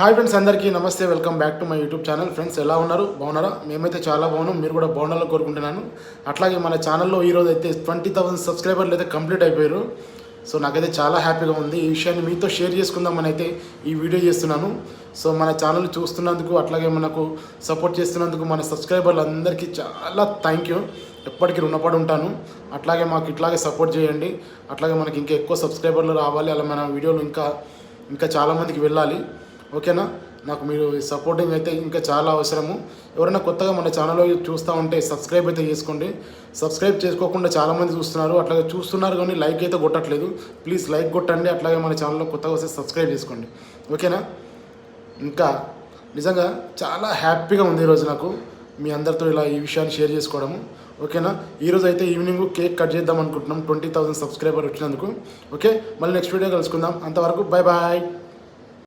Hi friends, అందరికీ నమస్తే. Welcome back to my YouTube channel. Friends, ఎలా ఉన్నారు? బాగున్నారా? మేమైతే చాలా బాగున్నాం. మీరు కూడా బాగుండాలని కోరుకుంటున్నాను. అట్లాగే మన ఛానల్లో ఈరోజు అయితే 20,000 సబ్స్క్రైబర్లు అయితే కంప్లీట్ అయిపోయారు. సో నాకైతే చాలా హ్యాపీగా ఉంది. ఈ విషయాన్ని మీతో షేర్ చేసుకుందామని అయితే ఈ వీడియో చేస్తున్నాను. సో మన ఛానల్ చూస్తున్నందుకు, అట్లాగే మనకు సపోర్ట్ చేస్తున్నందుకు మన సబ్స్క్రైబర్లు అందరికీ చాలా థ్యాంక్ యూ. ఎప్పటికీ రుణపడి ఉంటాను. అట్లాగే మాకు ఇట్లాగే సపోర్ట్ చేయండి. అట్లాగే మనకి ఇంకా ఎక్కువ సబ్స్క్రైబర్లు రావాలి. అలా మన వీడియోలు ఇంకా చాలామందికి వెళ్ళాలి. ఓకేనా? నాకు మీరు సపోర్టింగ్ అయితే ఇంకా చాలా అవసరము. ఎవరైనా కొత్తగా మన ఛానల్లో చూస్తూ ఉంటే సబ్స్క్రైబ్ అయితే చేసుకోండి. సబ్స్క్రైబ్ చేసుకోకుండా చాలామంది చూస్తున్నారు, అట్లాగే చూస్తున్నారు కానీ లైక్ అయితే కొట్టట్లేదు. ప్లీజ్ లైక్ కొట్టండి. అట్లాగే మన ఛానల్లో కొత్తగా వస్తే సబ్స్క్రైబ్ చేసుకోండి. ఓకేనా? ఇంకా నిజంగా చాలా హ్యాపీగా ఉంది ఈరోజు నాకు మీ అందరితో ఇలా ఈ విషయాన్ని షేర్ చేసుకోవడము. ఓకేనా? ఈరోజు అయితే ఈవినింగ్ కేక్ కట్ చేద్దాం అనుకుంటున్నాం 20,000 సబ్స్క్రైబర్ వచ్చినందుకు. ఓకే, మళ్ళీ నెక్స్ట్ వీడియో కలుసుకుందాం. అంతవరకు బాయ్ బాయ్.